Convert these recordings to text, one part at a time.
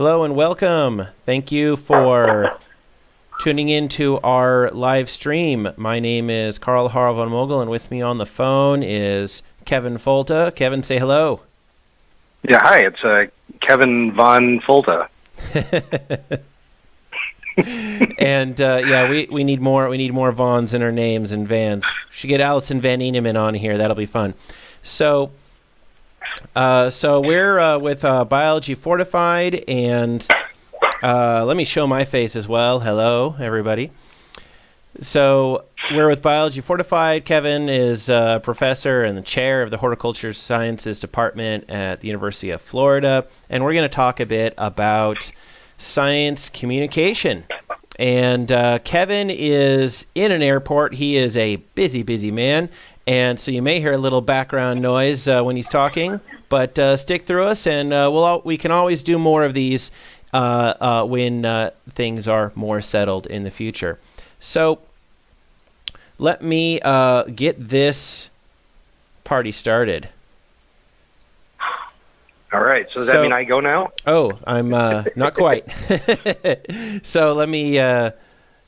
Hello and welcome. Thank you for tuning in to our live stream. My name is Karl, Haro von Mogel, and with me on the phone is Kevin Folta. Kevin, say hello. Yeah, hi. It's Kevin von Folta. And we need more Vons in our names and Vans. Should get Allison Van Eeneman on here. That'll be fun. So we're with Biology Fortified, and let me show my face as well. Hello, everybody. So we're with Biology Fortified. Kevin is a professor and the chair of the Horticulture Sciences Department at the University of Florida, and we're going to talk a bit about science communication. And Kevin is in an airport. He is a busy man, and so you may hear a little background noise when he's talking, but stick through us, and we can always do more of these when things are more settled in the future. So let me get this party started. All right. So does that mean I go now? Oh, I'm not quite. So let me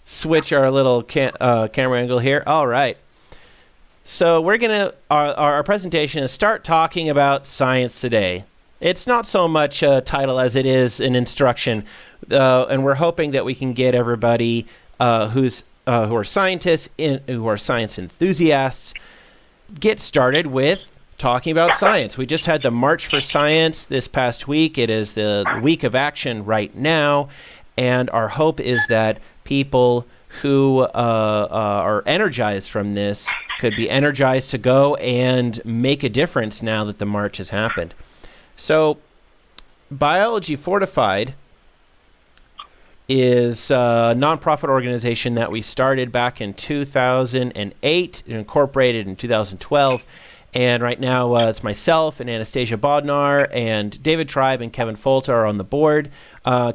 switch our little camera angle here. All right. So we're going to, our presentation is start talking about science today. It's not so much a title as it is an instruction, and we're hoping that we can get everybody who are scientists, who are science enthusiasts, get started with talking about science. We just had the March for Science this past week. It is the week of action right now, and our hope is that people who are energized from this could be energized to go and make a difference now that the march has happened. So Biology Fortified is a nonprofit organization that we started back in 2008 and incorporated in 2012. And right now it's myself and Anastasia Bodnar and David Tribe and Kevin Folta are on the board.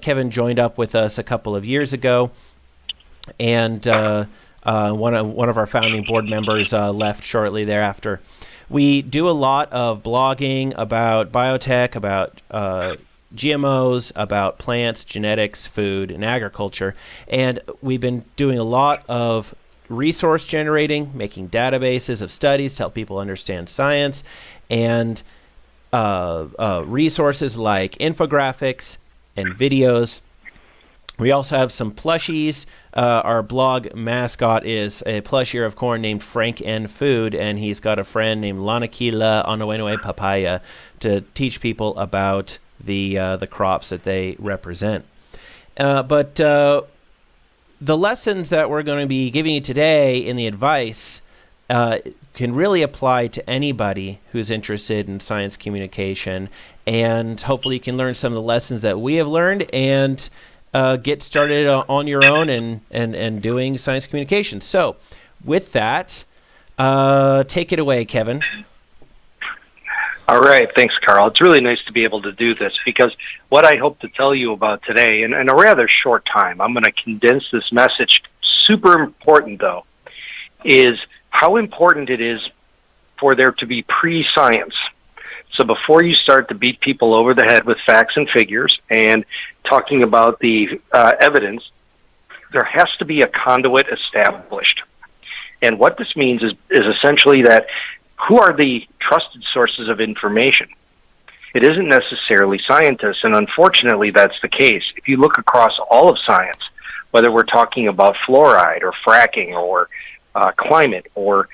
Kevin joined up with us a couple of years ago, and one of our founding board members left shortly thereafter. We do a lot of blogging about biotech, about GMOs, about plants, genetics, food, and agriculture. And we've been doing a lot of resource generating, making databases of studies to help people understand science, and resources like infographics and videos. We also have some plushies. Our blog mascot is a plush ear of corn named Frank N. Food, and he's got a friend named Lanakila Onawenoe Papaya to teach people about the crops that they represent. But the lessons that we're going to be giving you today in the advice can really apply to anybody who's interested in science communication, and hopefully you can learn some of the lessons that we have learned and get started on your own and doing science communication. So with that, take it away, Kevin. All right. Thanks, Karl. It's really nice to be able to do this, because what I hope to tell you about today, in a rather short time, I'm going to condense this message. Super important, though, is how important it is for there to be pre-science. So before you start to beat people over the head with facts and figures and talking about the evidence, there has to be a conduit established. And what this means is essentially that who are the trusted sources of information? It isn't necessarily scientists, and unfortunately that's the case. If you look across all of science, whether we're talking about fluoride or fracking or climate or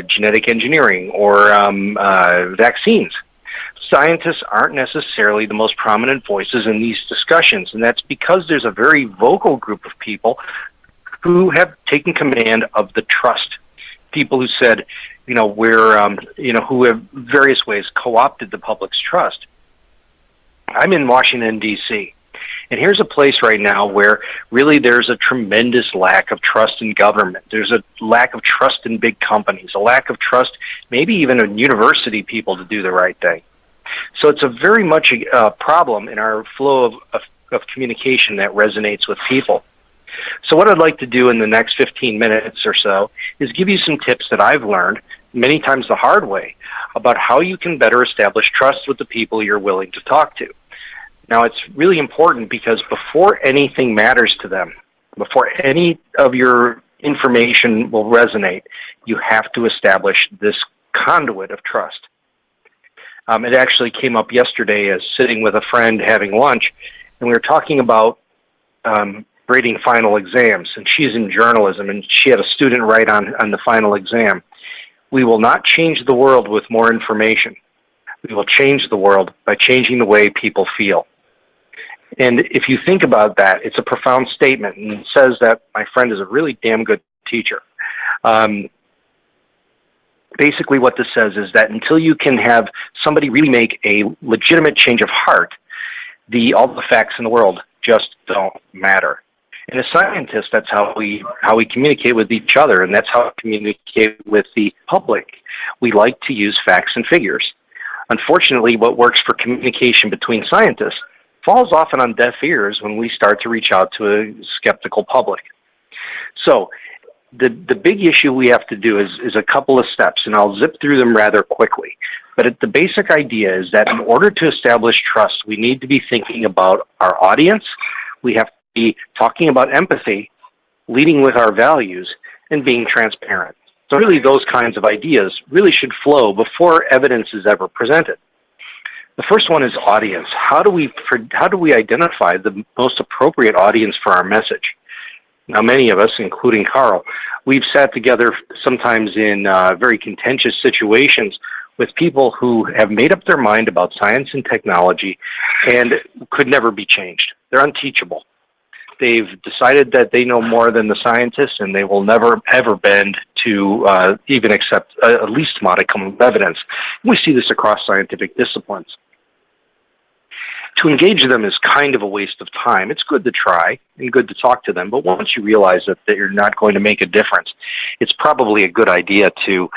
genetic engineering or vaccines, scientists aren't necessarily the most prominent voices in these discussions, and that's because there's a very vocal group of people who have taken command of the trust. People who said, who have various ways co-opted the public's trust. I'm in Washington, D.C., and here's a place right now where really there's a tremendous lack of trust in government. There's a lack of trust in big companies, a lack of trust maybe even in university people to do the right thing. So it's a very much a problem in our flow of communication that resonates with people. So what I'd like to do in the next 15 minutes or so is give you some tips that I've learned, many times the hard way, about how you can better establish trust with the people you're willing to talk to. Now, it's really important because before anything matters to them, before any of your information will resonate, you have to establish this conduit of trust. It actually came up yesterday as sitting with a friend having lunch, and we were talking about grading final exams, and she's in journalism, and she had a student write on the final exam, "We will not change the world with more information. We will change the world by changing the way people feel." And if you think about that, it's a profound statement, and it says that my friend is a really damn good teacher. Basically what this says is that until you can have somebody really make a legitimate change of heart, all the facts in the world just don't matter. And as scientists, that's how we communicate with each other, and that's how we communicate with the public. We like to use facts and figures. Unfortunately, what works for communication between scientists falls often on deaf ears when we start to reach out to a skeptical public. So the big issue we have to do is a couple of steps, and I'll zip through them rather quickly. But the basic idea is that in order to establish trust, we need to be thinking about our audience. We have to be talking about empathy, leading with our values, and being transparent. So really those kinds of ideas really should flow before evidence is ever presented. The first one is audience. How do we identify the most appropriate audience for our message? Now, many of us, including Karl, we've sat together sometimes in very contentious situations with people who have made up their mind about science and technology and could never be changed. They're unteachable. They've decided that they know more than the scientists, and they will never, ever bend to even accept at least modicum of evidence. We see this across scientific disciplines. To engage them is kind of a waste of time. It's good to try and good to talk to them, but once you realize that you're not going to make a difference, it's probably a good idea to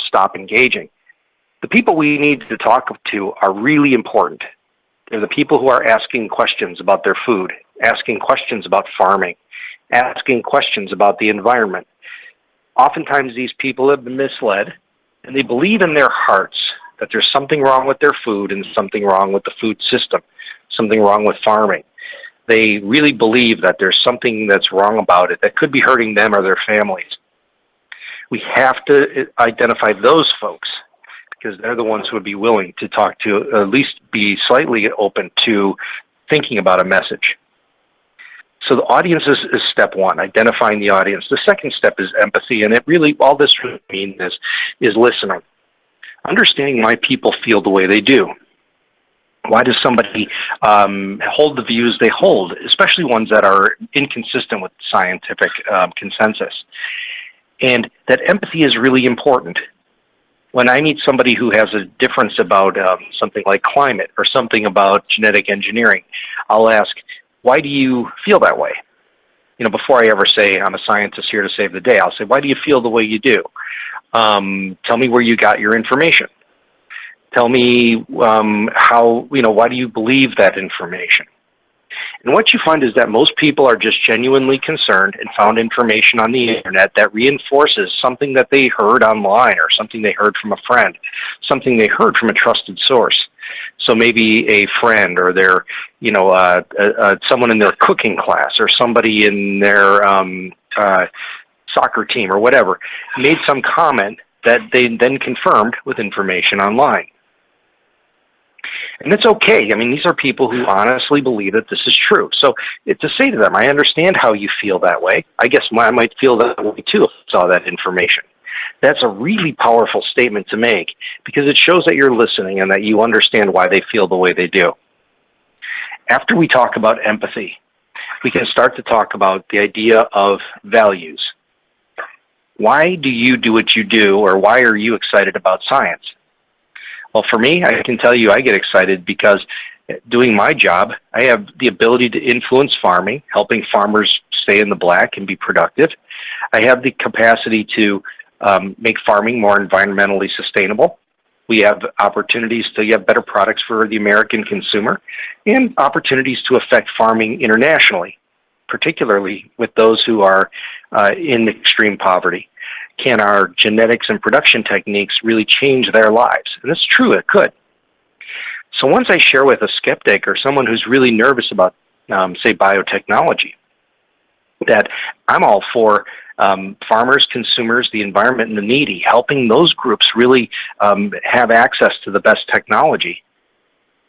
stop engaging. The people we need to talk to are really important. They're the people who are asking questions about their food, asking questions about farming, asking questions about the environment. Oftentimes these people have been misled, and they believe in their hearts that there's something wrong with their food and something wrong with the food system, something wrong with farming. They really believe that there's something that's wrong about it that could be hurting them or their families. We have to identify those folks because they're the ones who would be willing to talk to, at least be slightly open to thinking about a message. So the audience is step one, identifying the audience. The second step is empathy, and all this really means is listening. Understanding why people feel the way they do. Why does somebody hold the views they hold, especially ones that are inconsistent with scientific consensus? And that empathy is really important. When I meet somebody who has a difference about something like climate or something about genetic engineering, I'll ask, why do you feel that way? You know, before I ever say I'm a scientist here to save the day, I'll say, why do you feel the way you do? Tell me where you got your information. Tell me why do you believe that information? And what you find is that most people are just genuinely concerned and found information on the internet that reinforces something that they heard online or something they heard from a friend, something they heard from a trusted source. So maybe a friend or their, someone in their cooking class or somebody in their soccer team or whatever made some comment that they then confirmed with information online. And it's okay. I mean, these are people who honestly believe that this is true. So to say to them, I understand how you feel that way. I guess I might feel that way too if I saw that information. That's a really powerful statement to make because it shows that you're listening and that you understand why they feel the way they do. After we talk about empathy, we can start to talk about the idea of values. Why do you do what you do, or why are you excited about science? Well, for me, I can tell you I get excited because doing my job, I have the ability to influence farming, helping farmers stay in the black and be productive. I have the capacity to make farming more environmentally sustainable. We have opportunities to get better products for the American consumer and opportunities to affect farming internationally, particularly with those who are in extreme poverty. Can our genetics and production techniques really change their lives? And it's true, it could. So once I share with a skeptic or someone who's really nervous about, say, biotechnology, that I'm all for farmers, consumers, the environment, and the needy, helping those groups really have access to the best technology,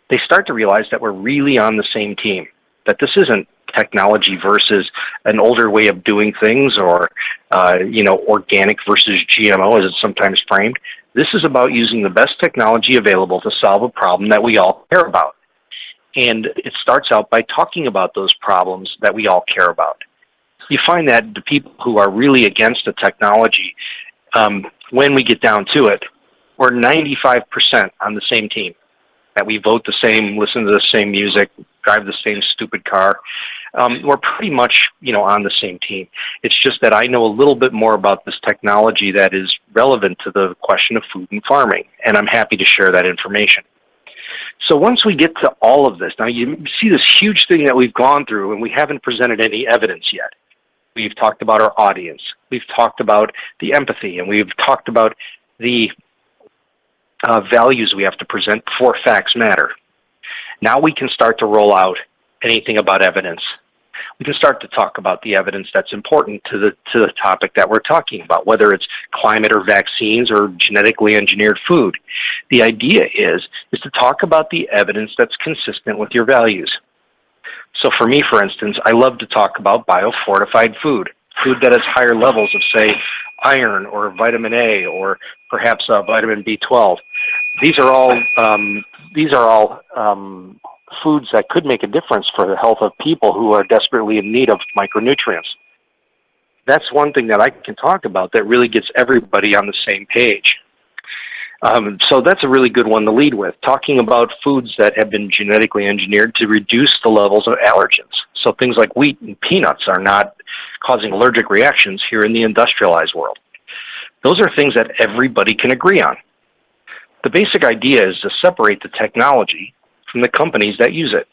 they start to realize that we're really on the same team, that this isn't technology versus an older way of doing things, or organic versus GMO as it's sometimes framed. This is about using the best technology available to solve a problem that we all care about. And it starts out by talking about those problems that we all care about. You find that the people who are really against the technology, when we get down to it, we're 95% on the same team. That we vote the same, listen to the same music, drive the same stupid car. We're pretty much, on the same team. It's just that I know a little bit more about this technology that is relevant to the question of food and farming, and I'm happy to share that information. So once we get to all of this, now you see this huge thing that we've gone through, and we haven't presented any evidence yet. We've talked about our audience. We've talked about the empathy, and we've talked about the values we have to present before facts matter. Now we can start to roll out anything about evidence. We can start to talk about the evidence that's important to the topic that we're talking about, whether it's climate or vaccines or genetically engineered food. The idea is to talk about the evidence that's consistent with your values. So for me, for instance, I love to talk about biofortified food that has higher levels of, say, iron or vitamin A or perhaps vitamin B12. These are all foods that could make a difference for the health of people who are desperately in need of micronutrients. That's one thing that I can talk about that really gets everybody on the same page. So that's a really good one to lead with, talking about foods that have been genetically engineered to reduce the levels of allergens. So things like wheat and peanuts are not causing allergic reactions here in the industrialized world. Those are things that everybody can agree on. The basic idea is to separate the technology from the companies that use it.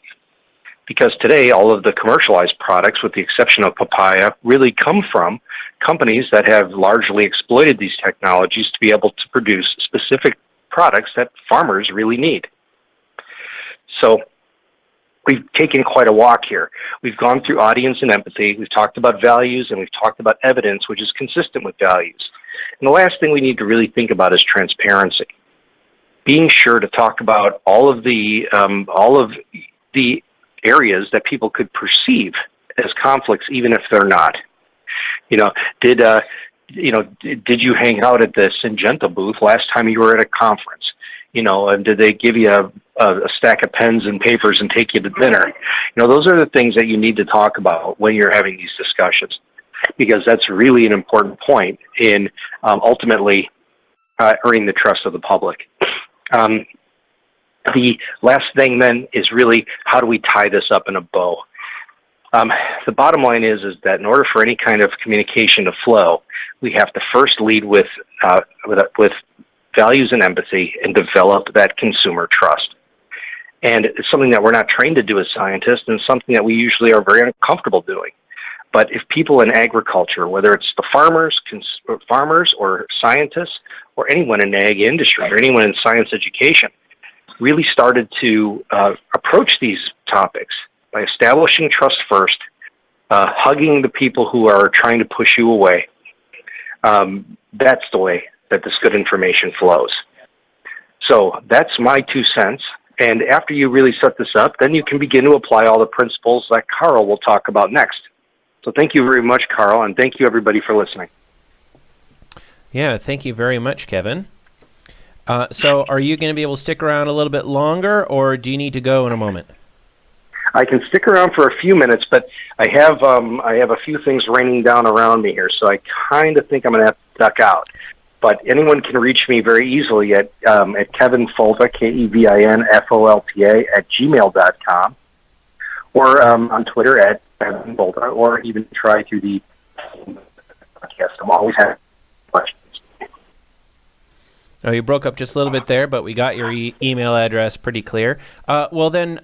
Because today, all of the commercialized products, with the exception of papaya, really come from companies that have largely exploited these technologies to be able to produce specific products that farmers really need. So we've taken quite a walk here. We've gone through audience and empathy. We've talked about values, and we've talked about evidence, which is consistent with values. And the last thing we need to really think about is transparency. Being sure to talk about all of the areas that people could perceive as conflicts, even if they're not. Did you hang out at the Syngenta booth last time you were at a conference? And did they give you a stack of pens and papers and take you to dinner? Those are the things that you need to talk about when you're having these discussions, because that's really an important point in ultimately earning the trust of the public. The last thing then is really, how do we tie this up in a bow? The bottom line is that in order for any kind of communication to flow, we have to first lead with values and empathy and develop that consumer trust. And it's something that we're not trained to do as scientists, and something that we usually are very uncomfortable doing. But if people in agriculture, whether it's the farmers or scientists or anyone in the ag industry or anyone in science education, really started to approach these topics by establishing trust first, hugging the people who are trying to push you away, that's the way that this good information flows. So that's my 2 cents. And after you really set this up, then you can begin to apply all the principles that Karl will talk about next. So thank you very much, Karl, and thank you, everybody, for listening. Yeah, thank you very much, Kevin. So are you going to be able to stick around a little bit longer, or do you need to go in a moment? I can stick around for a few minutes, but I have a few things raining down around me here, so I kind of think I'm going to have to duck out. But anyone can reach me very easily at Kevin Folta, KevinFolta, @gmail.com, or on Twitter at Kevin Folta, or even try through the podcast. I'm always having questions. Oh, you broke up just a little bit there, but we got your email address pretty clear. Well, then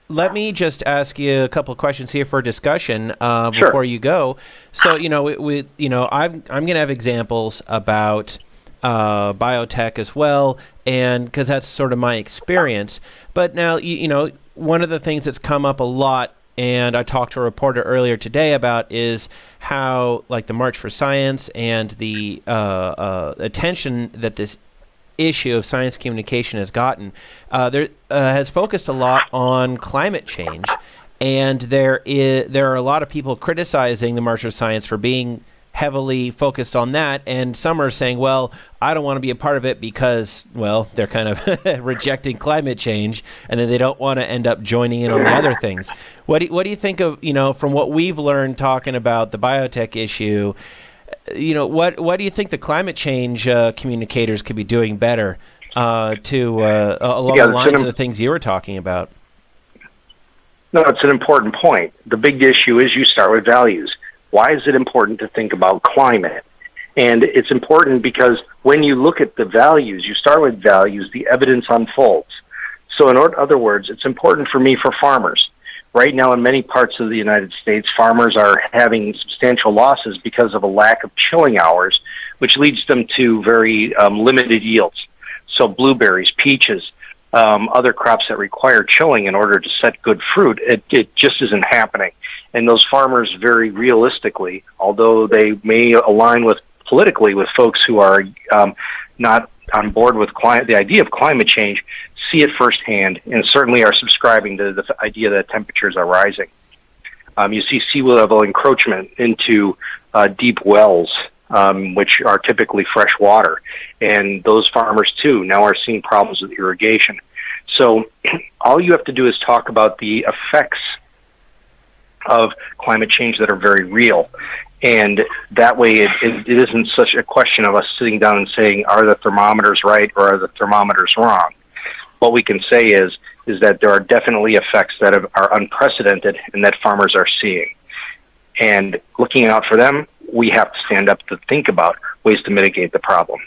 let me just ask you a couple of questions here for discussion before you go. So, I'm going to have examples about biotech as well, and because that's sort of my experience. But now, one of the things that's come up a lot, and I talked to a reporter earlier today about, is how, like, the March for Science and the attention that this issue of science communication has gotten, there has focused a lot on climate change, and there are a lot of people criticizing the March for Science for being heavily focused on that, and some are saying, well, I don't want to be a part of it because, well, they're kind of rejecting climate change, and then they don't want to end up joining in on the other things. What do you think of, from what we've learned talking about the biotech issue, what do you think the climate change communicators could be doing better along the lines of the things you were talking about? No, it's an important point. The big issue is you start with values. Why is it important to think about climate? And it's important because when you look at the values, you start with values, the evidence unfolds. So in other words, it's important for farmers. Right now in many parts of the United States, farmers are having substantial losses because of a lack of chilling hours, which leads them to very limited yields. So blueberries, peaches, other crops that require chilling in order to set good fruit, it just isn't happening. And those farmers, very realistically, although they may align politically with folks who are not on board with the idea of climate change, see it firsthand and certainly are subscribing to the idea that temperatures are rising. You see sea level encroachment into deep wells, which are typically fresh water. And those farmers, too, now are seeing problems with irrigation. So all you have to do is talk about the effects of climate change that are very real. And that way it isn't such a question of us sitting down and saying, are the thermometers right or are the thermometers wrong? What we can say is that there are definitely effects that are unprecedented and that farmers are seeing. And looking out for them, we have to stand up to think about ways to mitigate the problem.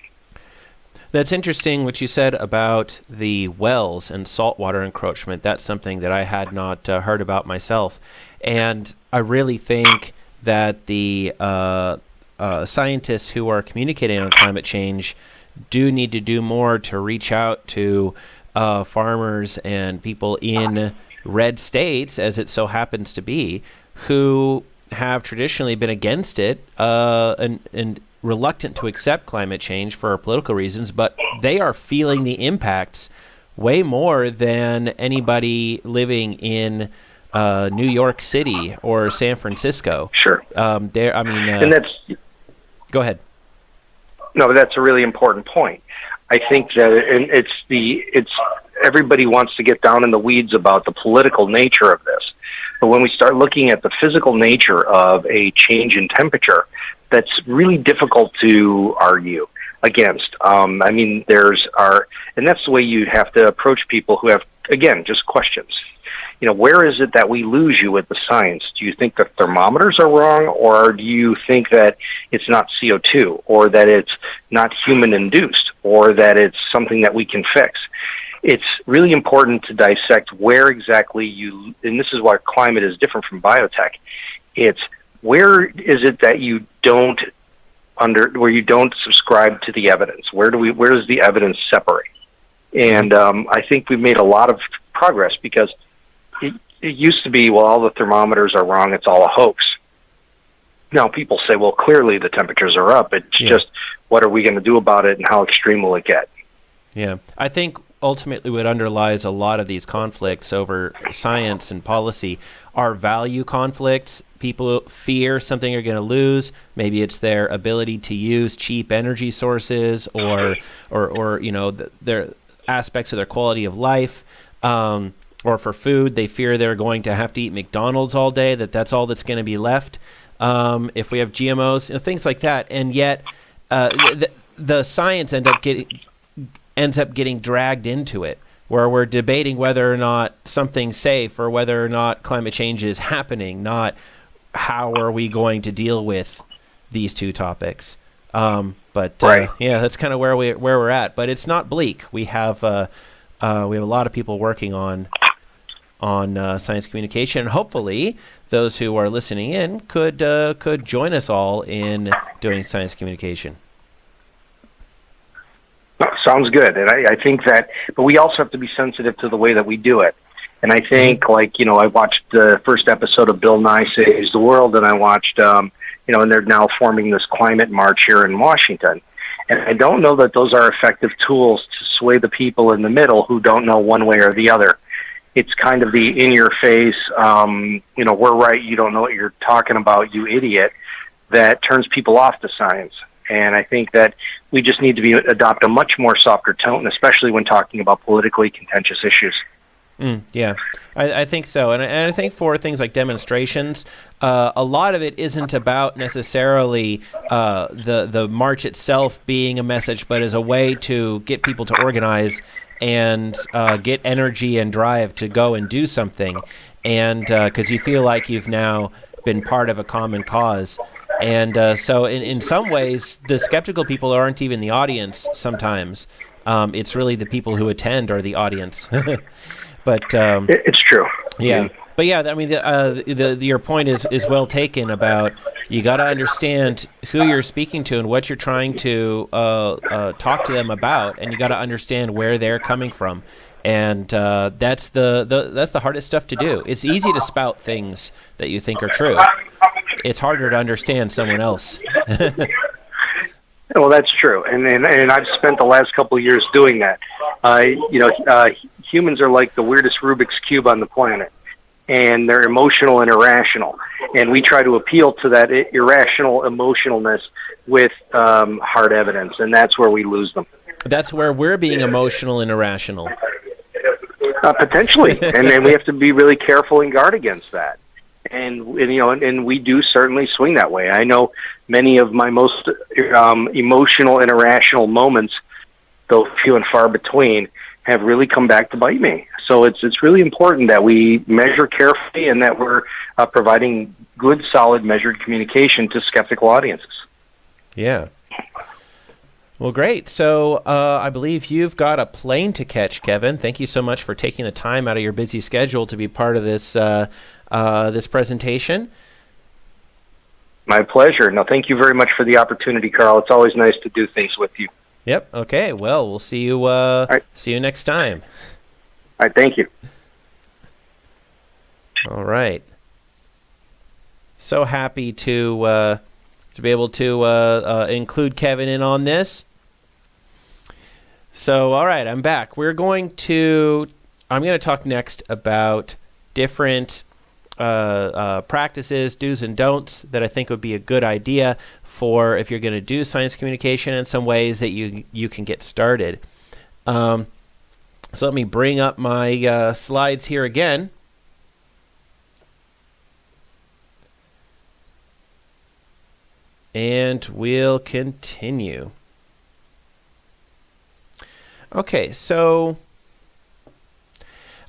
That's interesting what you said about the wells and saltwater encroachment. That's something that I had not heard about myself. And I really think that the scientists who are communicating on climate change do need to do more to reach out to farmers and people in red states, as it so happens to be, who have traditionally been against it and reluctant to accept climate change for political reasons, but they are feeling the impacts way more than anybody living in New York City or San Francisco. Sure. And that's go ahead. No, but that's a really important point. I think that it's everybody wants to get down in the weeds about the political nature of this. But when we start looking at the physical nature of a change in temperature, that's really difficult to argue against. And that's the way you have to approach people who have, again, just questions. Where is it that we lose you with the science? Do you think the thermometers are wrong, or do you think that it's not CO2, or that it's not human-induced, or that it's something that we can fix? It's really important to dissect where exactly and this is why climate is different from biotech. It's where is it that you don't subscribe to the evidence? Where does the evidence separate? And I think we've made a lot of progress because it used to be, well, all the thermometers are wrong, it's all a hoax. Now people say, well, clearly the temperatures are up. It's just, what are we going to do about it and how extreme will it get? Yeah, I think ultimately what underlies a lot of these conflicts over science and policy are value conflicts. People fear something they're going to lose. Maybe it's their ability to use cheap energy sources or their aspects of their quality of life. Or for food, they fear they're going to have to eat McDonald's all day, that's all that's going to be left. If we have GMOs, things like that. And yet the science ends up getting dragged into it, where we're debating whether or not something's safe or whether or not climate change is happening, not how are we going to deal with these two topics. Right. That's kind of where we're at. But it's not bleak. We have a lot of people working on science communication, and hopefully those who are listening in could join us all in doing science communication. Sounds good. And I think that, but we also have to be sensitive to the way that we do it. And I think, like, I watched the first episode of Bill Nye Saves the World, and I watched, and they're now forming this climate march here in Washington. And I don't know that those are effective tools to sway the people in the middle who don't know one way or the other. It's kind of the in-your-face, we're right, you don't know what you're talking about, you idiot, that turns people off to science. And I think that we just need to adopt a much more softer tone, especially when talking about politically contentious issues. Yeah, I think so. And I think for things like demonstrations, a lot of it isn't about necessarily the march itself being a message, but as a way to get people to organize and get energy and drive to go and do something. And because you feel like you've now been part of a common cause. And so in some ways, the skeptical people aren't even the audience sometimes. It's really the people who attend are the audience. But it's true. Yeah. But yeah, I mean, your point is well taken about you got to understand who you're speaking to and what you're trying to talk to them about, and you got to understand where they're coming from. And that's the hardest stuff to do. It's easy to spout things that you think are true. It's harder to understand someone else. Well, that's true, and I've spent the last couple of years doing that. Humans are like the weirdest Rubik's Cube on the planet, and they're emotional and irrational. And we try to appeal to that irrational emotionalness with hard evidence, and that's where we lose them. That's where we're being emotional and irrational. Potentially, and then we have to be really careful and guard against that. And we do certainly swing that way. I know many of my most emotional and irrational moments, though few and far between, have really come back to bite me. So it's really important that we measure carefully and that we're providing good, solid, measured communication to skeptical audiences. Yeah. Well, great. So I believe you've got a plane to catch, Kevin. Thank you so much for taking the time out of your busy schedule to be part of this this presentation. My pleasure. No, thank you very much for the opportunity, Karl. It's always nice to do things with you. Yep. Okay. Well, we'll see you. Right. See you next time. All right. Thank you. All right. So happy to be able to include Kevin in on this. So, all right, I'm back. I'm going to talk next about different practices, do's and don'ts that I think would be a good idea for if you're going to do science communication, and some ways that you can get started. So let me bring up my slides here again. And we'll continue. Okay, so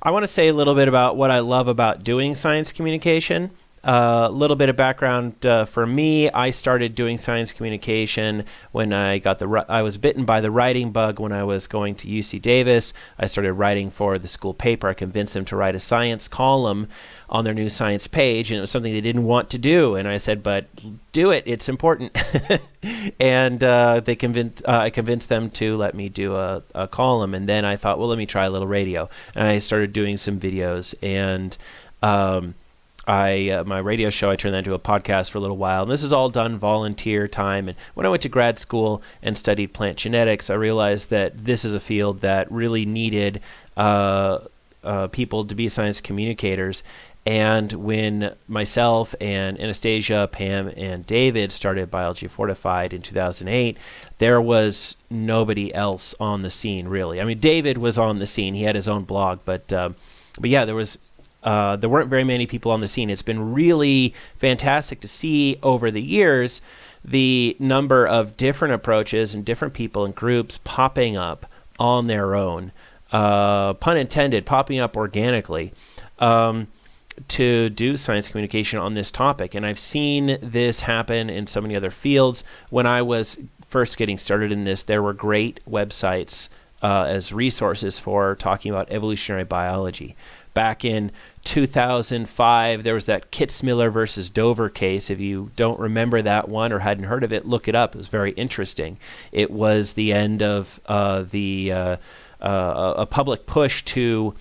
I want to say a little bit about what I love about doing science communication. A little bit of background for me. I started doing science communication when I was bitten by the writing bug when I was going to UC Davis. I started writing for the school paper. I convinced them to write a science column on their new science page, and it was something they didn't want to do. And I said, but do it. It's important. And I convinced them to let me do a column. And then I thought, well, let me try a little radio. And I started doing some videos. And my radio show, I turned that into a podcast for a little while. And this is all done volunteer time. And when I went to grad school and studied plant genetics, I realized that this is a field that really needed people to be science communicators. And when myself and Anastasia, Pam, and David started Biology Fortified in 2008, there was nobody else on the scene, really. I mean, David was on the scene. He had his own blog. But yeah, there weren't very many people on the scene. It's been really fantastic to see over the years the number of different approaches and different people and groups popping up on their own, pun intended, popping up organically, to do science communication on this topic. And I've seen this happen in so many other fields. When I was first getting started in this, there were great websites as resources for talking about evolutionary biology. back in 2005, there was that Kitzmiller versus Dover case. If you don't remember that one or hadn't heard of it, look it up. It was very interesting. It was the end of a public push to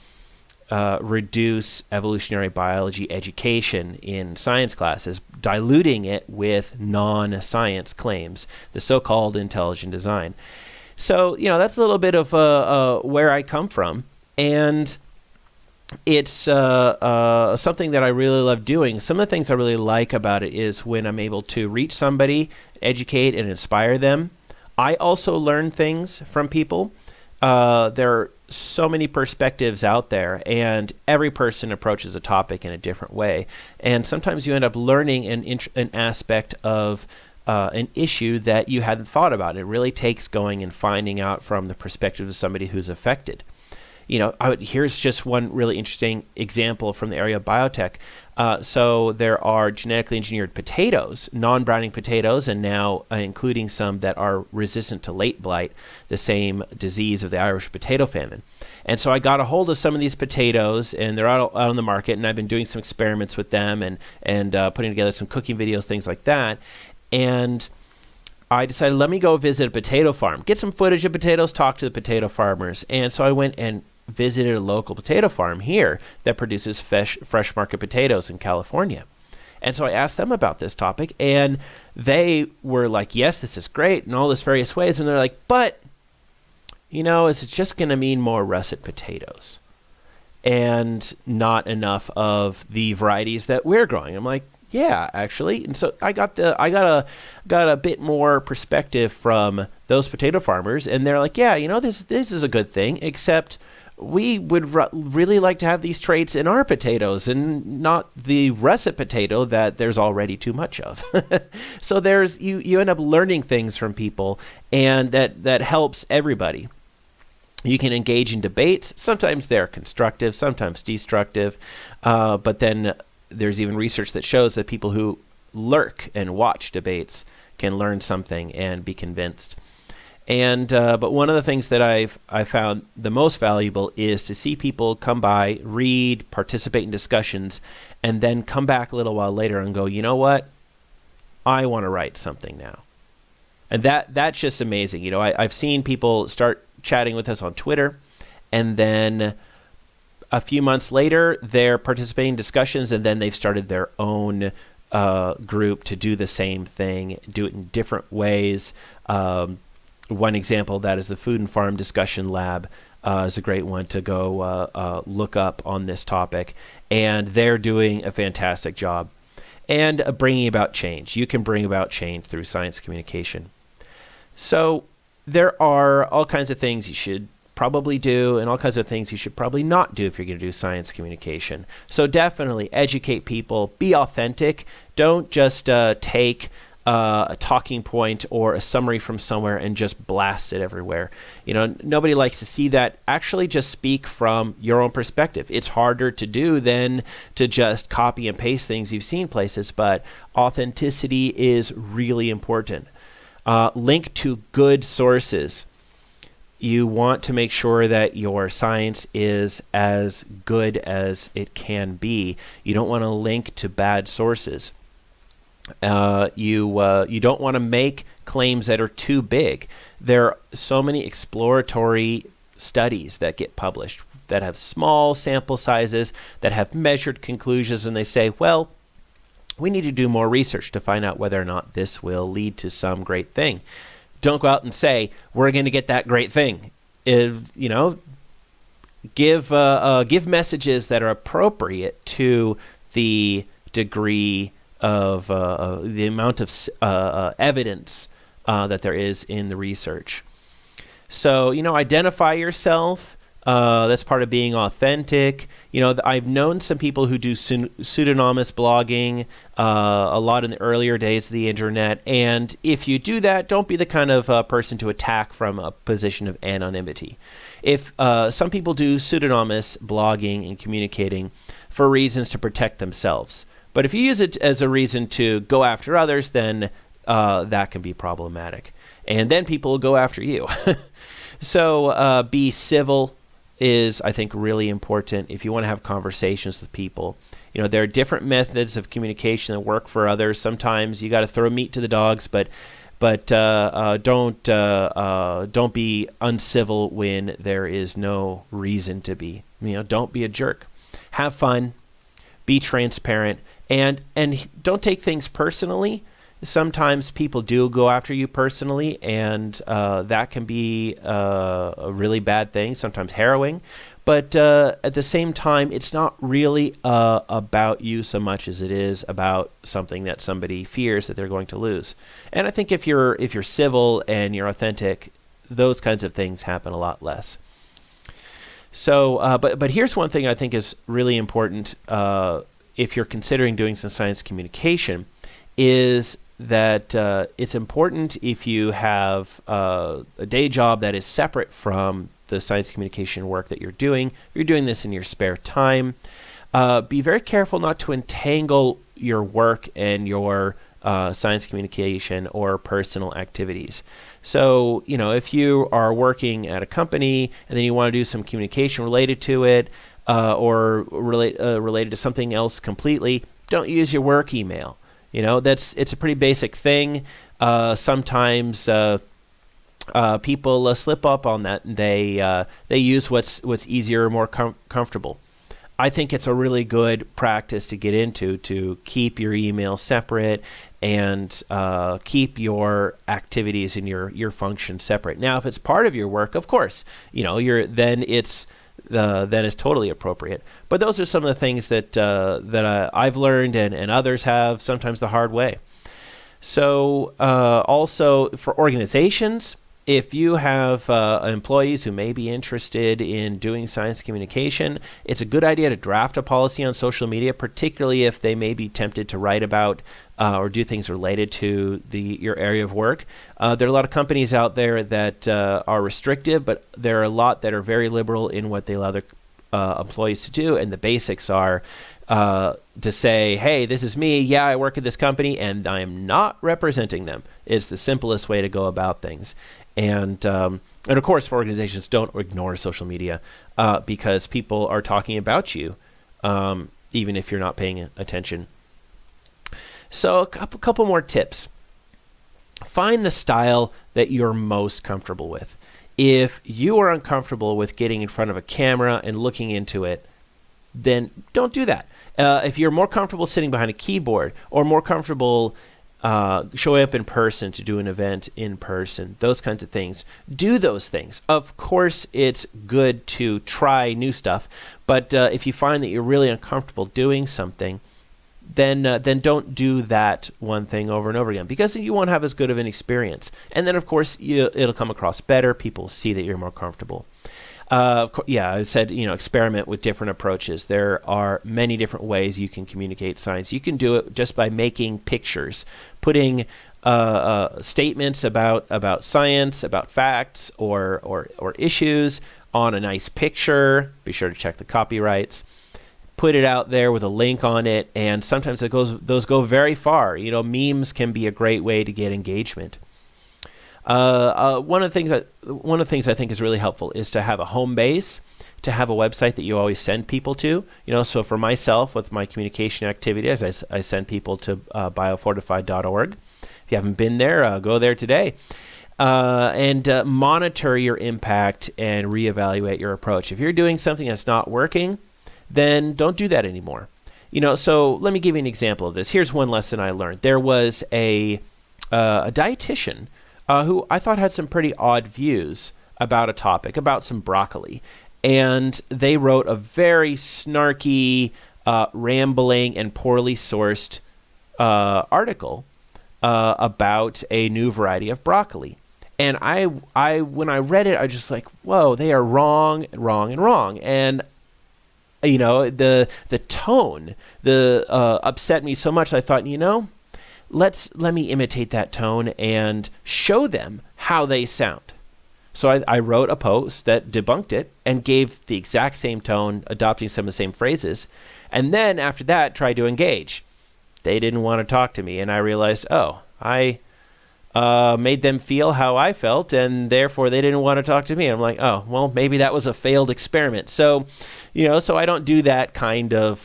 reduce evolutionary biology education in science classes, diluting it with non-science claims, the so-called intelligent design. So, that's a little bit of where I come from. And it's something that I really love doing. Some of the things I really like about it is when I'm able to reach somebody, educate, and inspire them. I also learn things from people. There are so many perspectives out there, and every person approaches a topic in a different way. And sometimes you end up learning an aspect of an issue that you hadn't thought about. It really takes going and finding out from the perspective of somebody who's affected. Here's just one really interesting example from the area of biotech. So there are genetically engineered potatoes, non-browning potatoes, and now including some that are resistant to late blight, the same disease of the Irish potato famine. And so I got a hold of some of these potatoes, and they're out on the market, and I've been doing some experiments with them and putting together some cooking videos, things like that. And I decided, let me go visit a potato farm, get some footage of potatoes, talk to the potato farmers. And so I went and visited a local potato farm here that produces fresh market potatoes in California. And so I asked them about this topic, and they were like, yes, this is great in all this various ways. And they're like, but, is it just going to mean more russet potatoes and not enough of the varieties that we're growing? I'm like, yeah, actually. And so I got a bit more perspective from those potato farmers, and they're like, yeah, this is a good thing, except we would really like to have these traits in our potatoes and not the russet potato that there's already too much of. So you end up learning things from people, and that helps everybody. You can engage in debates. Sometimes they're constructive, sometimes destructive, but then there's even research that shows that people who lurk and watch debates can learn something and be convinced. And but one of the things that I found the most valuable is to see people come by, read, participate in discussions, and then come back a little while later and go, you know what? I want to write something now. And that's just amazing. I've seen people start chatting with us on Twitter, and then a few months later, they're participating in discussions, and then they've started their own group to do the same thing, do it in different ways. One example of that is the Food and Farm Discussion Lab is a great one to go look up on this topic. And they're doing a fantastic job and bringing about change. You can bring about change through science communication. So there are all kinds of things you should probably do and all kinds of things you should probably not do if you're going to do science communication. So definitely educate people, be authentic. Don't just take a talking point or a summary from somewhere and just blast it everywhere. Nobody likes to see that. Actually just speak from your own perspective. It's harder to do than to just copy and paste things you've seen places, but authenticity is really important. Link to good sources. You want to make sure that your science is as good as it can be. You don't want to link to bad sources. You don't want to make claims that are too big. There are so many exploratory studies that get published that have small sample sizes, that have measured conclusions, and they say, well, we need to do more research to find out whether or not this will lead to some great thing. Don't go out and say, we're going to get that great thing. Give messages that are appropriate to the degree of the amount of evidence that there is in the research. So, identify yourself. That's part of being authentic. I've known some people who do pseudonymous blogging a lot in the earlier days of the internet. And if you do that, don't be the kind of person to attack from a position of anonymity. If some people do pseudonymous blogging and communicating for reasons to protect themselves. But if you use it as a reason to go after others, then that can be problematic. And then people will go after you. So be civil. is, I think, really important if you want to have conversations with people. There are different methods of communication that work for others. Sometimes you got to throw meat to the dogs, but don't be uncivil when there is no reason to be. Don't be a jerk. Have fun, be transparent, and don't take things personally. Sometimes people do go after you personally, and that can be a really bad thing, sometimes harrowing. But at the same time, it's not really about you so much as it is about something that somebody fears that they're going to lose. And I think if you're civil and you're authentic, those kinds of things happen a lot less. So, but here's one thing I think is really important if you're considering doing some science communication, is that it's important if you have a day job that is separate from the science communication work that you're doing this in your spare time. Be very careful not to entangle your work and your science communication or personal activities. So, if you are working at a company and then you want to do some communication related to it or related to something else completely, don't use your work email. It's a pretty basic thing. Sometimes people slip up on that, and they use what's easier or more comfortable. I think it's a really good practice to get into, to keep your email separate and keep your activities and your functions separate. Now, if it's part of your work, of course, then it's totally appropriate. But those are some of the things that I've learned and others have, sometimes the hard way. So also for organizations, if you have employees who may be interested in doing science communication, it's a good idea to draft a policy on social media, particularly if they may be tempted to write about or do things related to your area of work. There are a lot of companies out there that are restrictive, but there are a lot that are very liberal in what they allow their employees to do. And the basics are to say, hey, this is me. Yeah, I work at this company, and I am not representing them. It's the simplest way to go about things. And of course, for organizations, don't ignore social media because people are talking about you, even if you're not paying attention. So a couple more tips. Find the style that you're most comfortable with. If you are uncomfortable with getting in front of a camera and looking into it, then don't do that. If you're more comfortable sitting behind a keyboard or more comfortable showing up in person to do an event in person, those kinds of things, do those things. Of course, it's good to try new stuff, but if you find that you're really uncomfortable doing something, then don't do that one thing over and over again, because you won't have as good of an experience. And then, of course, it'll come across better. People see that you're more comfortable. I said, experiment with different approaches. There are many different ways you can communicate science. You can do it just by making pictures, putting statements about science, about facts or issues on a nice picture. Be sure to check the copyrights. Put it out there with a link on it, and sometimes those go very far. Memes can be a great way to get engagement. One of the things I think is really helpful is to have a home base, to have a website that you always send people to. So for myself, with my communication activities, I send people to biofortified.org. If you haven't been there, go there today. And monitor your impact and reevaluate your approach. If you're doing something that's not working, then don't do that anymore. So let me give you an example of this. Here's one lesson I learned. There was a dietitian who I thought had some pretty odd views about a topic, about some broccoli. And they wrote a very snarky, rambling, and poorly sourced article about a new variety of broccoli. And I when I read it, I was just like, whoa, they are wrong. And the tone upset me so much. I thought, let me imitate that tone and show them how they sound. So I wrote a post that debunked it and gave the exact same tone, adopting some of the same phrases. And then after that, tried to engage. They didn't want to talk to me. And I realized, I made them feel how I felt, and therefore they didn't want to talk to me. I'm like, oh, well, maybe that was a failed experiment. So, so I don't do that kind of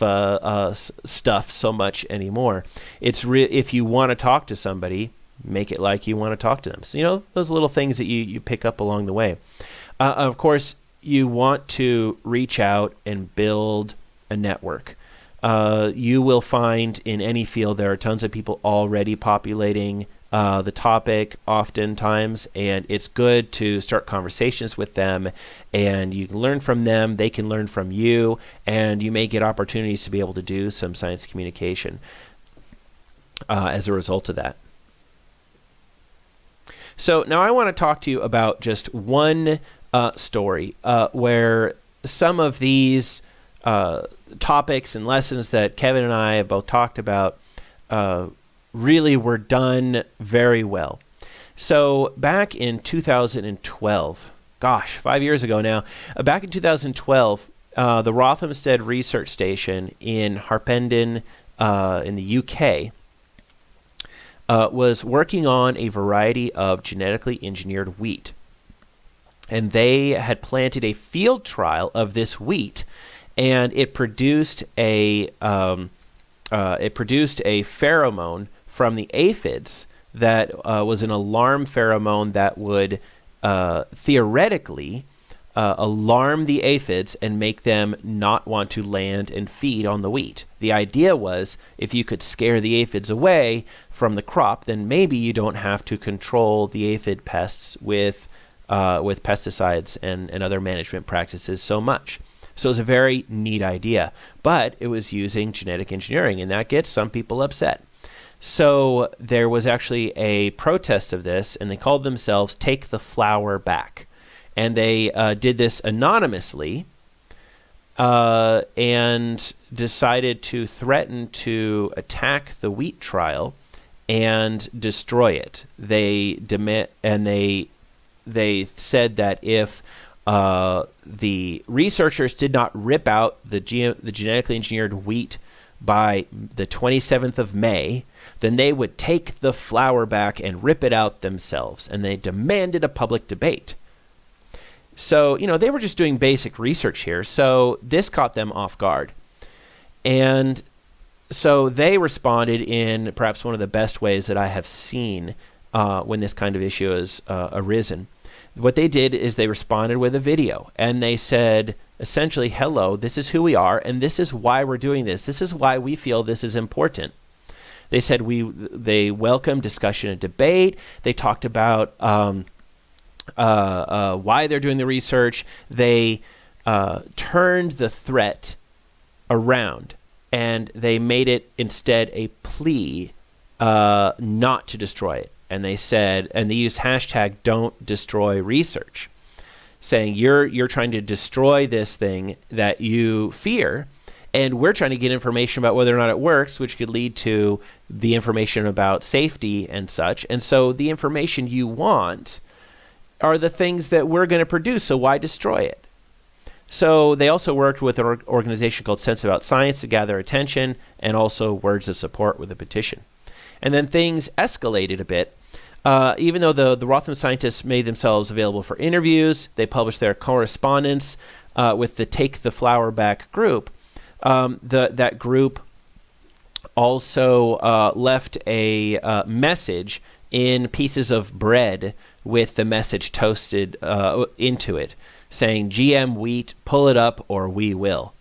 stuff so much anymore. It's if you want to talk to somebody, make it like you want to talk to them. So, those little things that you pick up along the way. Of course, you want to reach out and build a network. You will find in any field there are tons of people already populating the topic oftentimes, and it's good to start conversations with them, and you can learn from them, they can learn from you, and you may get opportunities to be able to do some science communication as a result of that. So now I want to talk to you about just one story where some of these topics and lessons that Kevin and I have both talked about really were done very well. So back in 2012, gosh, 5 years ago now, back in 2012, the Rothamsted Research Station in Harpenden in the UK was working on a variety of genetically engineered wheat. And they had planted a field trial of this wheat, and it produced a pheromone from the aphids that was an alarm pheromone that would theoretically alarm the aphids and make them not want to land and feed on the wheat. The idea was if you could scare the aphids away from the crop, then maybe you don't have to control the aphid pests with pesticides and other management practices so much. So it was a very neat idea, but it was using genetic engineering, and that gets some people upset. So there was actually a protest of this, and they called themselves Take the Flower Back. And they did this anonymously and decided to threaten to attack the wheat trial and destroy it. They said that if the researchers did not rip out the genetically engineered wheat by the 27th of May, then they would take the flower back and rip it out themselves. And they demanded a public debate. So, they were just doing basic research here. So this caught them off guard. And so they responded in perhaps one of the best ways that I have seen when this kind of issue has arisen. What they did is they responded with a video, and they said, essentially, hello, this is who we are, and this is why we're doing this. This is why we feel this is important. They said they welcome discussion and debate. They talked about why they're doing the research. They turned the threat around, and they made it instead a plea not to destroy it. And they said, and they used hashtag don't destroy research, saying you're trying to destroy this thing that you fear, and we're trying to get information about whether or not it works, which could lead to the information about safety and such. And so the information you want are the things that we're going to produce, so why destroy it? So they also worked with an organization called Sense About Science to gather attention, and also words of support with a petition. And then things escalated a bit. Even though the Rotham scientists made themselves available for interviews, they published their correspondence with the Take the Flower Back group. That group also left a message in pieces of bread with the message toasted into it, saying, GM wheat, pull it up or we will.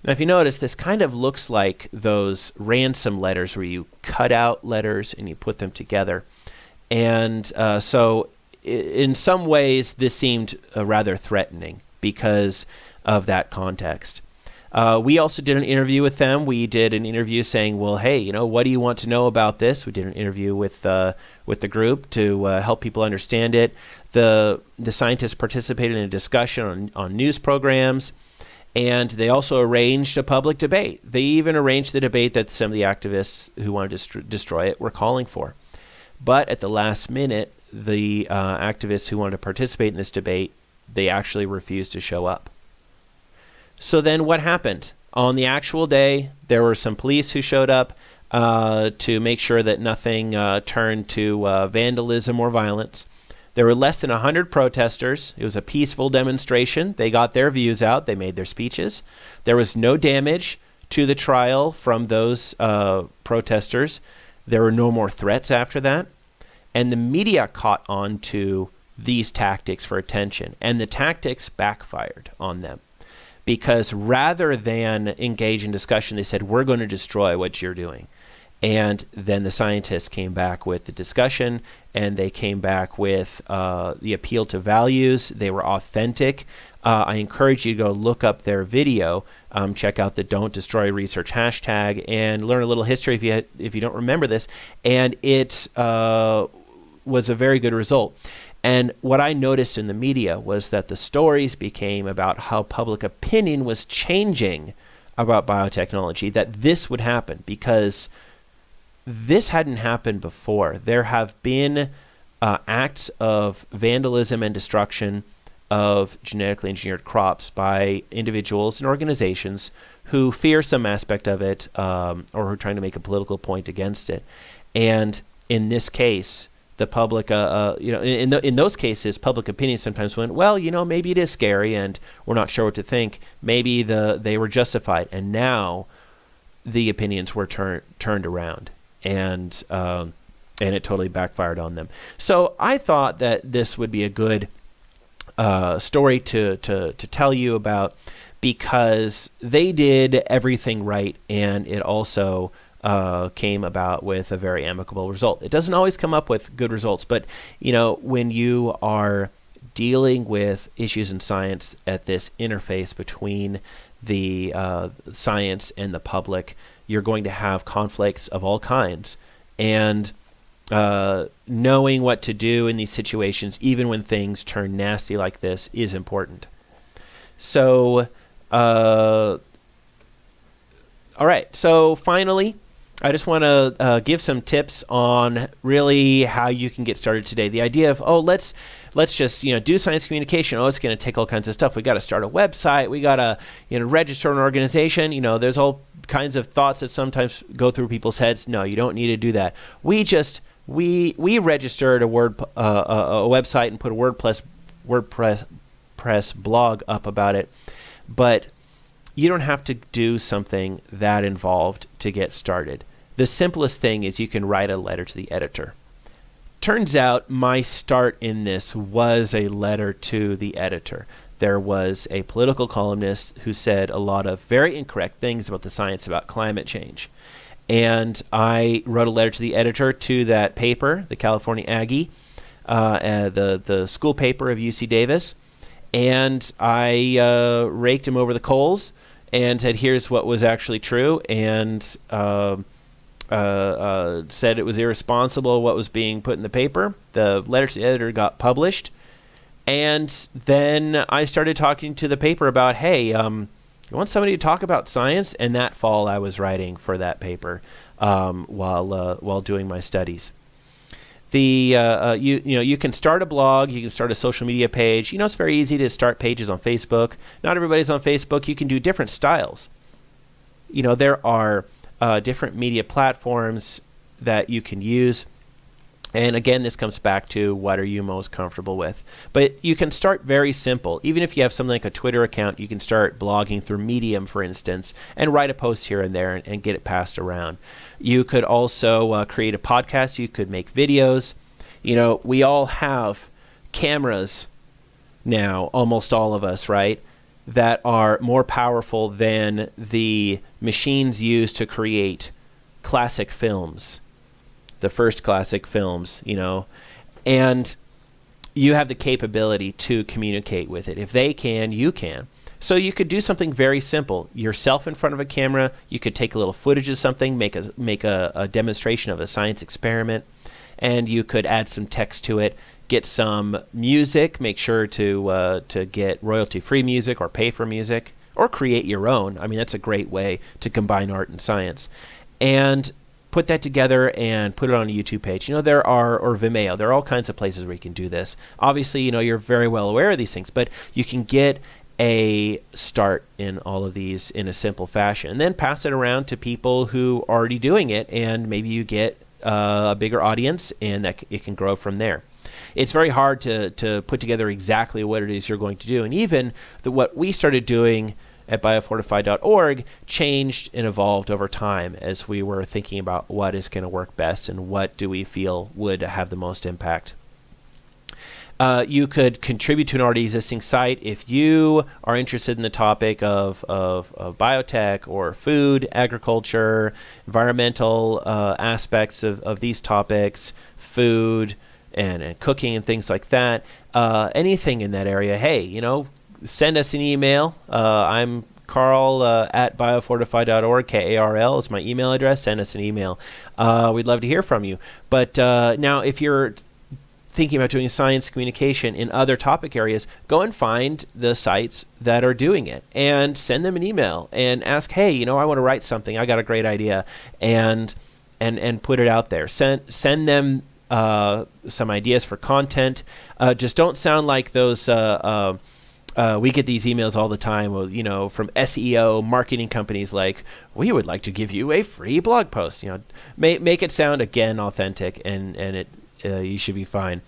Now, if you notice, this kind of looks like those ransom letters where you cut out letters and you put them together. And so in some ways, this seemed rather threatening because of that context. We also did an interview with them. We did an interview saying, well, hey, what do you want to know about this? We did an interview with the group to help people understand it. The scientists participated in a discussion on news programs, and they also arranged a public debate. They even arranged the debate that some of the activists who wanted to destroy it were calling for. But at the last minute, the activists who wanted to participate in this debate, they actually refused to show up. So then what happened? On the actual day, there were some police who showed up. to make sure that nothing turned to vandalism or violence. There were less than 100 protesters. It was a peaceful demonstration. They got their views out. They made their speeches. There was no damage to the trial from those protesters. There were no more threats after that. And the media caught on to these tactics for attention. And the tactics backfired on them. Because rather than engage in discussion, they said, we're going to destroy what you're doing. And then the scientists came back with the discussion, and they came back with the appeal to values. They were authentic. I encourage you to go look up their video, check out the Don't Destroy Research hashtag, and learn a little history if you don't remember this. And it was a very good result. And what I noticed in the media was that the stories became about how public opinion was changing about biotechnology, that this would happen because this hadn't happened before. There have been acts of vandalism and destruction of genetically engineered crops by individuals and organizations who fear some aspect of it or who are trying to make a political point against it. And in this case, the public, in those cases, public opinion sometimes went, well, maybe it is scary and we're not sure what to think. Maybe they were justified. And now the opinions were turned around. And it totally backfired on them. So I thought that this would be a good story to tell you about, because they did everything right, and it also came about with a very amicable result. It doesn't always come up with good results, but when you are dealing with issues in science at this interface between the science and the public, you're going to have conflicts of all kinds. And knowing what to do in these situations, even when things turn nasty like this, is important. So, all right. So finally, I just want to give some tips on really how you can get started today. The idea of, let's just do science communication. It's going to take all kinds of stuff. We got to start a website. We got to register an organization. There's all kinds of thoughts that sometimes go through people's heads. No, you don't need to do that. We registered a website and put a WordPress blog up about it, but you don't have to do something that involved to get started. The simplest thing is you can write a letter to the editor. Turns out my start in this was a letter to the editor. There was a political columnist who said a lot of very incorrect things about the science about climate change. And I wrote a letter to the editor to that paper, the California Aggie, the school paper of UC Davis. And I raked him over the coals and said, here's what was actually true, and said it was irresponsible what was being put in the paper. The letter to the editor got published. And then I started talking to the paper about, hey, you want somebody to talk about science? And that fall I was writing for that paper while doing my studies. You can start a blog, you can start a social media page. It's very easy to start pages on Facebook. Not everybody's on Facebook. You can do different styles. There are different media platforms that you can use. And again, this comes back to what are you most comfortable with. But you can start very simple. Even if you have something like a Twitter account, you can start blogging through Medium, for instance, and write a post here and there and get it passed around. You could also create a podcast. You could make videos. We all have cameras now, almost all of us, right, that are more powerful than the machines used to create classic films. The first classic films, and you have the capability to communicate with it. If they can, you can. So you could do something very simple. Yourself in front of a camera, you could take a little footage of something, make a demonstration of a science experiment, and you could add some text to it, get some music, make sure to get royalty-free music or pay for music, or create your own. I mean, that's a great way to combine art and science. And put that together and put it on a YouTube page. Or Vimeo. There are all kinds of places where you can do this. Obviously, you're very well aware of these things, but you can get a start in all of these in a simple fashion, and then pass it around to people who are already doing it, and maybe you get a bigger audience, and that it can grow from there. It's very hard to put together exactly what it is you're going to do, and even what we started doing at biofortified.org changed and evolved over time as we were thinking about what is going to work best and what do we feel would have the most impact. You could contribute to an already existing site if you are interested in the topic of biotech or food, agriculture, environmental aspects of these topics, food and cooking and things like that. Anything in that area, hey, send us an email. I'm Karl at biofortified.org, Karl is my email address. Send us an email. We'd love to hear from you. But now if you're thinking about doing science communication in other topic areas, go and find the sites that are doing it and send them an email and ask, hey, I want to write something. I got a great idea, and put it out there. Send them some ideas for content. Just don't sound like those. We get these emails all the time, from SEO marketing companies like, we would like to give you a free blog post. Make it sound, again, authentic, and you should be fine.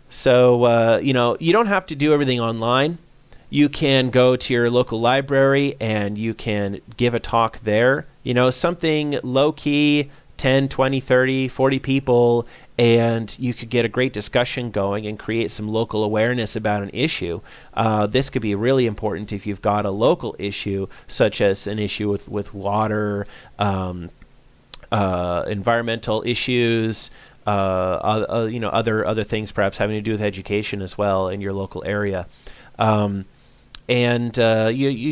So, you don't have to do everything online. You can go to your local library and you can give a talk there. Something low-key, 10, 20, 30, 40 people, and you could get a great discussion going and create some local awareness about an issue. This could be really important if you've got a local issue, such as an issue with water, environmental issues, other things perhaps having to do with education as well in your local area. You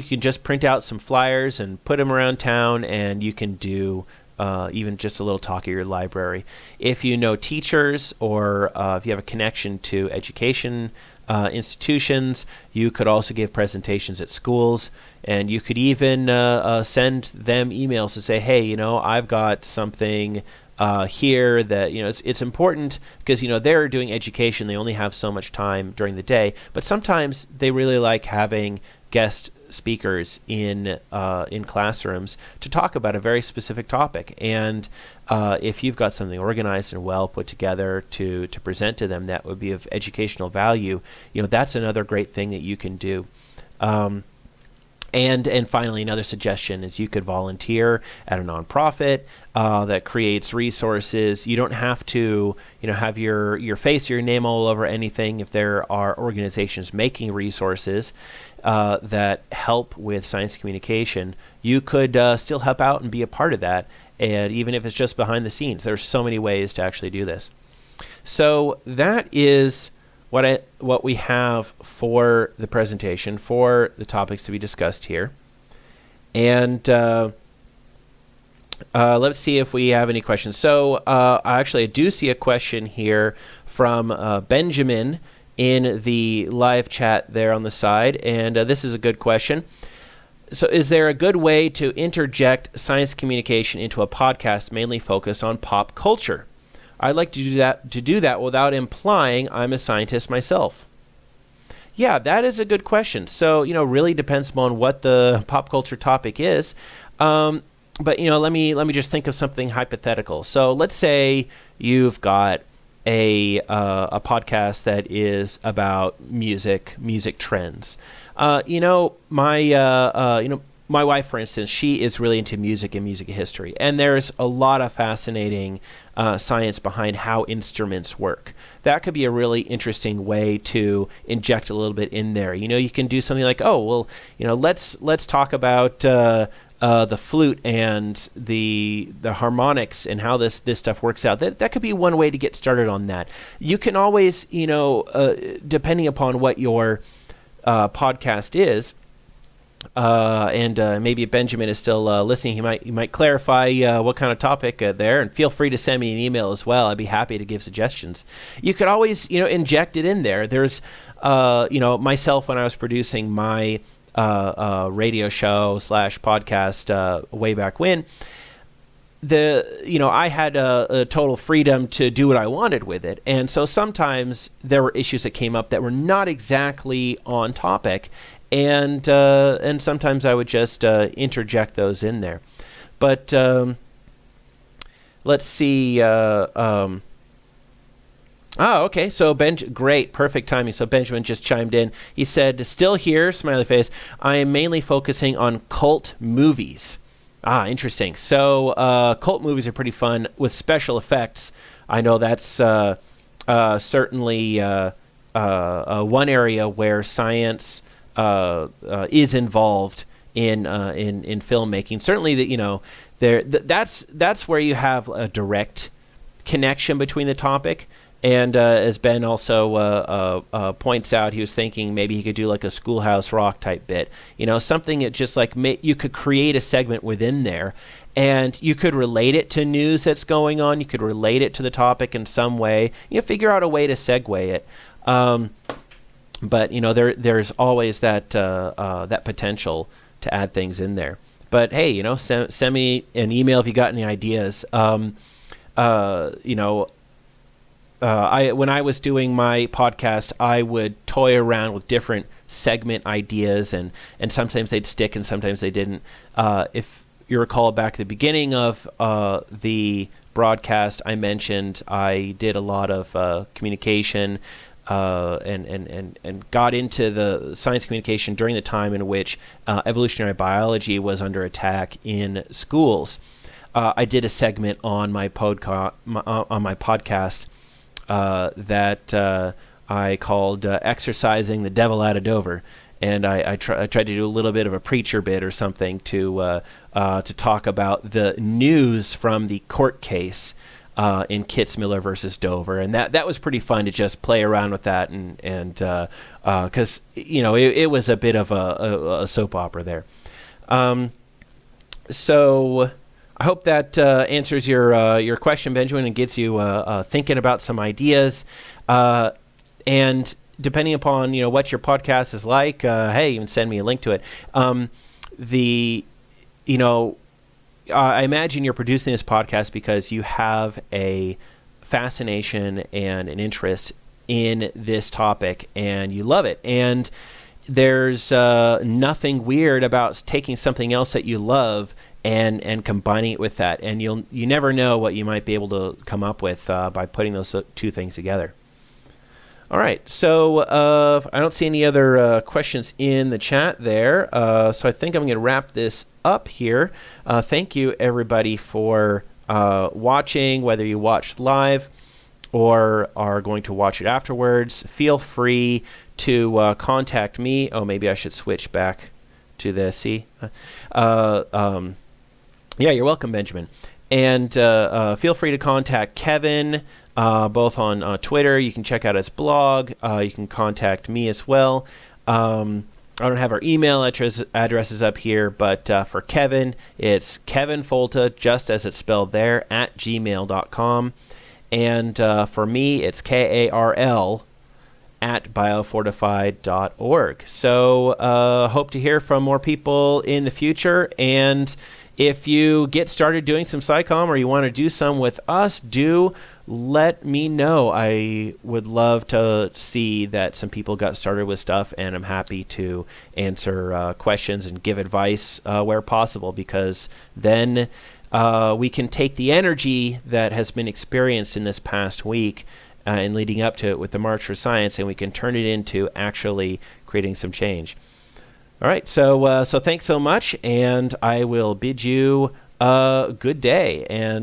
can just print out some flyers and put them around town, and you can do even just a little talk at your library. If you know teachers or if you have a connection to education institutions, you could also give presentations at schools, and you could even send them emails to say, hey, I've got something here that, it's important because, they're doing education. They only have so much time during the day, but sometimes they really like having guest speakers in classrooms to talk about a very specific topic. And if you've got something organized and well put together to present to them that would be of educational value, that's another great thing that you can do. And finally, another suggestion is you could volunteer at a nonprofit that creates resources. You don't have to, have your face or your name all over anything. If there are organizations making resources that help with science communication, you could still help out and be a part of that. And even if it's just behind the scenes, there's so many ways to actually do this. So that is what we have for the presentation, for the topics to be discussed here. And let's see if we have any questions. So actually, I do see a question here from Benjamin in the live chat there on the side, and this is a good question. So is there a good way to interject science communication into a podcast mainly focused on pop culture? I'd like to do that without implying I'm a scientist myself. Yeah, that is a good question. So, really depends upon what the pop culture topic is. But, let me just think of something hypothetical. So let's say you've got a podcast that is about music trends. My wife, for instance, she is really into music and music history, and there's a lot of fascinating science behind how instruments work. That could be a really interesting way to inject a little bit in there. You can do something like, let's talk about the flute and the harmonics and how this stuff works out. That could be one way to get started on that. You can always, depending upon what your podcast is. Maybe Benjamin is still listening. He might clarify what kind of topic there, and feel free to send me an email as well. I'd be happy to give suggestions. You could always, inject it in there. There's, myself when I was producing my radio show / podcast way back when. I had a total freedom to do what I wanted with it. And so sometimes there were issues that came up that were not exactly on topic. And sometimes I would just interject those in there. But let's see. Okay. So great, perfect timing. So Benjamin just chimed in. He said, "Still here, smiley face. I am mainly focusing on cult movies." Interesting. So cult movies are pretty fun with special effects. I know that's certainly one area where science is involved in filmmaking. Certainly, that's where you have a direct connection between the topic. And as Ben also points out, he was thinking maybe he could do like a Schoolhouse Rock type bit, something that just like you could create a segment within there, and you could relate it to news that's going on. You could relate it to the topic in some way. Figure out a way to segue it. But there's always that potential to add things in there. But hey, send me an email if you got any ideas. When I was doing my podcast, I would toy around with different segment ideas, and sometimes they'd stick and sometimes they didn't. If you recall back at the beginning of the broadcast, I mentioned I did a lot of communication and got into the science communication during the time in which evolutionary biology was under attack in schools. I did a segment on my podcast that I called "Exercising the Devil Out of Dover," and I tried to do a little bit of a preacher bit or something to talk about the news from the court case in Kitzmiller versus Dover, and that was pretty fun to just play around with that, and because it was a bit of a soap opera there. So I hope that answers your question, Benjamin, and gets you thinking about some ideas. And depending upon what your podcast is like, hey, even send me a link to it. I imagine you're producing this podcast because you have a fascination and an interest in this topic, and you love it. And there's nothing weird about taking something else that you love and combining it with that, and you never know what you might be able to come up with by putting those two things together. All right, so I don't see any other questions in the chat there, so I think I'm going to wrap this up here. Thank you, everybody, for watching, whether you watched live or are going to watch it afterwards. Feel free to contact me. Oh, maybe I should switch back to the C. Yeah, you're welcome, Benjamin. And feel free to contact Kevin, both on Twitter. You can check out his blog. You can contact me as well. I don't have our email addresses up here, but for Kevin, it's Kevin Folta, just as it's spelled there, at gmail.com. And for me, it's Karl at biofortified.org. So hope to hear from more people in the future. And if you get started doing some SciComm or you want to do some with us, do let me know. I would love to see that some people got started with stuff, and I'm happy to answer questions and give advice where possible, because then we can take the energy that has been experienced in this past week and leading up to it with the March for Science, and we can turn it into actually creating some change. All right, so thanks so much, and I will bid you a good day. And